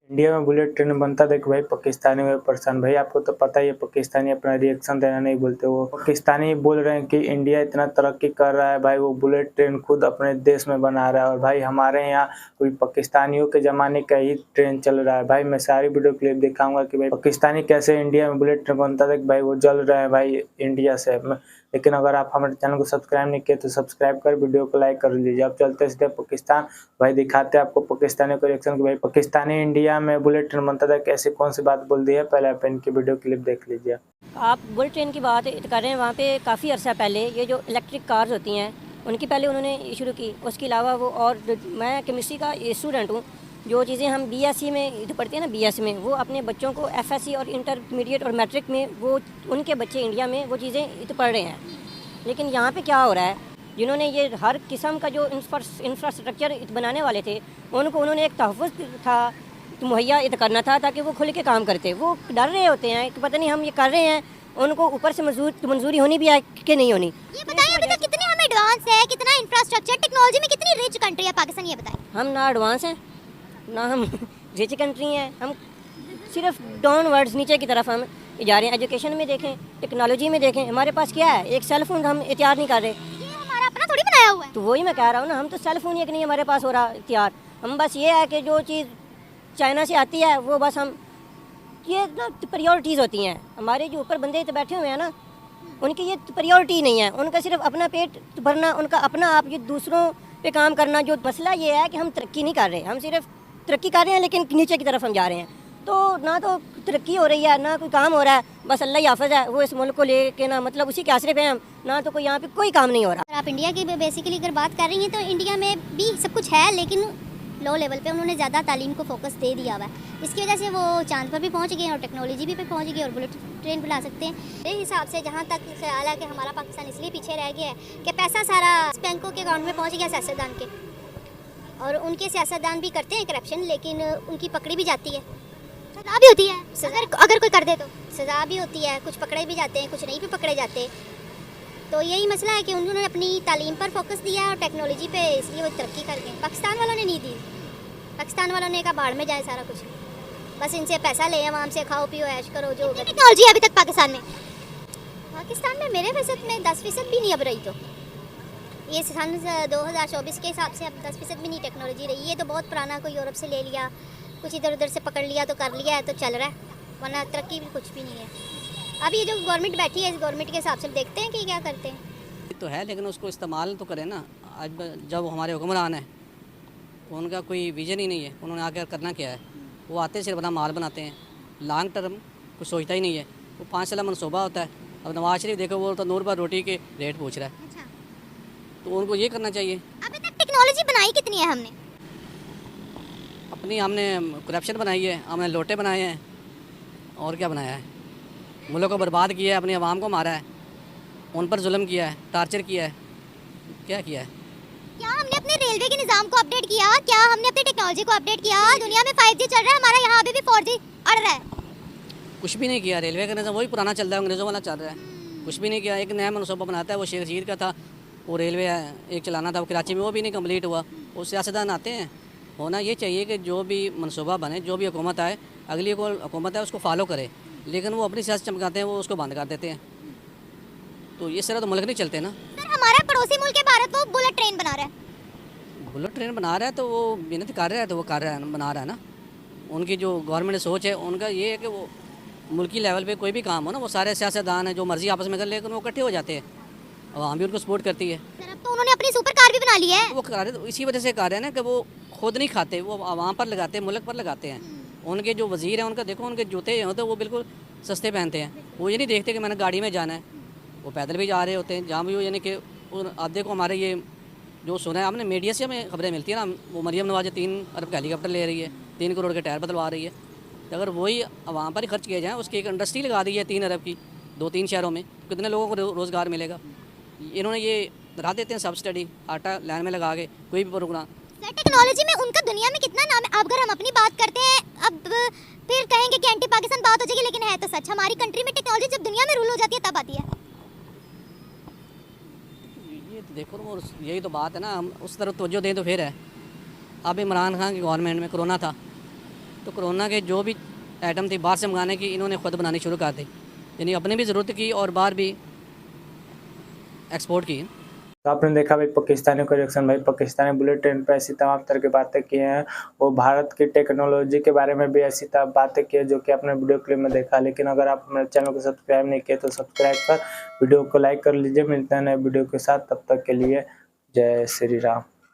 India में bullet train बनता देख भाई पाकिस्तानी में परेशान। भाई आपको तो पता ही है पाकिस्तानी अपना रिएक्शन देना नहीं बोलते। वो पाकिस्तानी बोल रहे हैं कि इंडिया इतना तरक्की कर रहा है भाई, वो बुलेट ट्रेन खुद अपने देश में बना रहा है। और भाई हमारे यहाँ कोई पाकिस्तानियों के ज़माने का ही ट्रेन चल रहा है। भाई मैं सारी वीडियो क्लिप दिखाऊंगा कि भाई पाकिस्तानी कैसे इंडिया में बुलेट ट्रेन बनता देख भाई, वो जल रहे हैं भाई इंडिया से। लेकिन अगर आप हमारे चैनल को सब्सक्राइब नहीं किए तो सब्सक्राइब कर वीडियो को लाइक कर लीजिए। अब चलते सीधे पाकिस्तान। भाई दिखाते हैं आपको पाकिस्तानी को रिएक्शन कि भाई पाकिस्तानी इंडिया में बुलेट ट्रेन बनता था कैसे, कौन सी बात बोल दी है। पहले आप इनकी वीडियो क्लिप देख लीजिए। आप बुलेट ट्रेन की बात कर रहे हैं, वहाँ पे काफ़ी अर्सा पहले ये जो इलेक्ट्रिक कार्स होती हैं उनकी पहले उन्होंने शुरू की। उसके अलावा वो और मैं केमिस्ट्री का स्टूडेंट हूँ, जो चीज़ें हम बीएससी में पढ़ते हैं ना, बीएससी में वो अपने बच्चों को एफएससी और इंटरमीडिएट और मैट्रिक में वो उनके बच्चे इंडिया में वो चीज़ें पढ़ रहे हैं। लेकिन यहाँ पे क्या हो रहा है, जिन्होंने ये हर किस्म का जो इंफ्रास्ट्रक्चर बनाने वाले थे उनको उन्होंने एक तहफ़्फ़ुज़ था मुहैया करना था ताकि वो खुल के काम करते। वो डर रहे होते हैं कि पता नहीं हम ये कर रहे हैं, उनको ऊपर से मंजूरी होनी भी है कि नहीं होनी। ये बताइए अभी तक कितने हम एडवांस है, कितना इंफ्रास्ट्रक्चर टेक्नोलॉजी में कितनी रिच कंट्री है पाकिस्तान, ये बताइए। हम ना एडवांस हैं ना हम रिच कंट्री हैं, हम सिर्फ डाउनवर्ड्स नीचे की तरफ हम जा रहे हैं। एजुकेशन में देखें, टेक्नोलॉजी में देखें, हमारे पास क्या है, एक सेल फोन हम इख्तियार नहीं कर रहे। ये हमारा अपना थोड़ी बनाया हुआ है। तो वही मैं कह रहा हूँ ना, हम तो सेल फोन एक नहीं हमारे पास हो रहा इख्तियार। हम बस ये है कि जो चीज़ चाइना से आती है वो बस हम ये प्रायोरिटीज़ होती हैं। हमारे जो ऊपर बंदे तो बैठे हुए हैं ना, उनकी ये प्रायोरिटी नहीं है। उनका सिर्फ अपना पेट भरना, उनका अपना आप ये दूसरों पे काम करना। जो मसला ये है कि हम तरक्की नहीं कर रहे, हम सिर्फ तरक्की कर रहे हैं लेकिन नीचे की तरफ हम जा रहे हैं। तो ना तो तरक्की हो रही है ना कोई काम हो रहा है, बस अल्लाह ही हाफ़िज़ है। वो इस मुल्क को लेके ना मतलब उसी के आसरे पे हम, ना तो कोई यहाँ पे कोई काम नहीं हो रहा। आप इंडिया की बेसिकली अगर बात कर रही हैं तो इंडिया में भी सब कुछ है, लेकिन लो लेवल पे उन्होंने ज़्यादा तालीम को फोकस दे दिया हुआ है। इसकी वजह से वो चांद पर भी पहुंच गए और टेक्नोलॉजी भी पे पहुंच गई और बुलेट ट्रेन बुला सकते हैं। मेरे हिसाब से जहां तक ख्याल है कि हमारा पाकिस्तान इसलिए पीछे रह गया है कि पैसा सारा बैंकों के अकाउंट में पहुंच गया सियासतदान के, और उनके सियासतदान भी करते हैं करप्शन, लेकिन उनकी पकड़ी भी जाती है, सज़ा भी होती है। अगर कोई कर दे तो सज़ा भी होती है, कुछ पकड़े भी जाते हैं, कुछ नहीं भी पकड़े जाते। तो यही मसला है कि उन्होंने अपनी तालीम पर फोकस दिया और टेक्नोलॉजी पे, इसलिए वो तरक्की कर गए। पाकिस्तान वालों ने नहीं दी। पाकिस्तान वालों ने कहा बाढ़ में जाए सारा कुछ, बस इनसे पैसा ले, आवाम से खाओ पियो ऐश करो। जो टेक्नोलॉजी है अभी तक पाकिस्तान में मेरे फीसद में 10% भी नहीं अब रही। तो ये सन 2024 के हिसाब से अब 10% भी नहीं टेक्नोलॉजी रही। ये तो बहुत पुराना, कोई यूरोप से ले लिया, कुछ इधर उधर से पकड़ लिया तो कर लिया है तो चल रहा है, वरना तरक्की भी कुछ भी नहीं है। अब ये जो गवर्नमेंट बैठी है, इस गवर्नमेंट के हिसाब से देखते हैं कि क्या करते हैं। तो है लेकिन उसको इस्तेमाल तो करें ना। आज जब हमारे हुक्मरान हैं तो उनका कोई विजन ही नहीं है। उन्होंने आकर करना क्या है, वो आते सिर्फ अपना माल बनाते हैं, लॉन्ग टर्म कुछ सोचता ही नहीं है। वो 5 साल मनसूबा होता है। अब नवाज शरीफ देखो, वो तो 100 रुपये रोटी के रेट पूछ रहा है। अच्छा। तो उनको ये करना चाहिए। अभी तक टेक्नोलॉजी बनाई कितनी है हमने? हमने करप्शन बनाई है, हमने लोटे बनाए हैं, और क्या बनाया है। मुल्क को बर्बाद किया है, अपनी आवाम को मारा है, उन पर जुल्म किया है, टार्चर किया है, क्या किया है। क्या हमने अपने रेलवे के निज़ाम को अपडेट किया? क्या हमने अपनी टेक्नोलॉजी को अपडेट किया? दुनिया में 5G चल रहा है, हमारा यहाँ अभी भी 4G अड़ रहा है। कुछ भी नहीं किया। रेलवे का निज़ाम वही पुराना चल रहा है, अंग्रेज़ों वाला चल रहा है। कुछ भी नहीं किया। एक नया मनसूबा बनाता है, वो शेख रशीद का था, वो रेलवे एक चलाना था, वो कराची में, वो भी नहीं कम्प्लीट हुआ। वो सियासतदान आते हैं। होना ये चाहिए कि जो भी मनसूबा बने, जो भी हुकूमत आए, अगली को हुकूमत है उसको फॉलो करे, लेकिन वो अपनी सियासत चमकाते हैं, वो उसको बंद कर देते हैं। तो इस तरह तो मुल्क नहीं चलते ना। सर हमारा पड़ोसी मुल्क है भारत, वो बुलेट ट्रेन बना रहा है। बुलेट ट्रेन बना रहा है तो वो मेहनत कर रहा है, तो वो कर रहा है, बना रहा है ना। उनकी जो गवर्नमेंट सोच है, उनका ये है कि वो मुल्की लेवल पे कोई भी काम हो ना, वो सारे सियासतदान हैं जो मर्जी आपस में कर, लेकिन वो इकट्ठे हो जाते हैं, आवाम भी उनको सपोर्ट करती है। सर अब तो उन्होंने अपनी सुपर कार भी बना ली है। वो कर रहे, तो इसी वजह से कर रहे हैं ना कि वो खुद नहीं खाते, वो आवाम पर लगाते हैं, मुल्क पर लगाते हैं। उनके जो वजीर हैं, उनका देखो, उनके जूते होते हैं वो बिल्कुल सस्ते पहनते हैं। वो ये नहीं देखते कि मैंने गाड़ी में जाना है, वो पैदल भी जा रहे होते हैं। जहाँ भी वो यानी कि आप देखो, हमारे ये जो सुना है आपने मीडिया से, हमें खबरें मिलती है ना, वो मरियम नवाज 3 अरब का हेलीकॉप्टर ले रही है, 3 करोड़ के टायर बदलवा रही है। तो अगर वही आवाम पर ही खर्च किया जाए, उसकी एक इंडस्ट्री लगा दी है 3 अरब की 2-3 शहरों में, कितने लोगों को रोज़गार मिलेगा। इन्होंने ये लगा देते हैं सब्सिडी, आटा लाइन में लगा के कोई भी प्रोग्राम। सर टेक्नोलॉजी में उनका दुनिया में कितना नाम है। अब अगर हम अपनी बात करते हैं, अब फिर कहेंगे कि एंटी पाकिस्तान बात हो जाएगी, लेकिन है तो सच, हमारी कंट्री में टेक्नोलॉजी जब दुनिया में रूल हो जाती है तब आती है। ये तो देखो, वो यही तो बात है ना, हम उस तरफ तवज्जो दें तो फिर है। अब इमरान खान की गवर्नमेंट में कोरोना था, तो कोरोना के जो भी आइटम थे बाहर से मंगाने की, इन्होंने खुद बनानी शुरू कर दी, यानी अपनी भी ज़रूरत की और बाहर भी एक्सपोर्ट की। तो आपने देखा भाई पाकिस्तानी का रिएक्शन। भाई पाकिस्तानी बुलेट ट्रेन पे ऐसी तमाम तरह की बातें की हैं, वो भारत की टेक्नोलॉजी के बारे में भी ऐसी बातें की है जो कि आपने वीडियो क्लिप में देखा। लेकिन अगर आप मेरे चैनल को सब्सक्राइब नहीं किए तो सब्सक्राइब कर वीडियो को लाइक कर लीजिए। मिलते हैं नए वीडियो के साथ, तब तक के लिए जय श्री राम।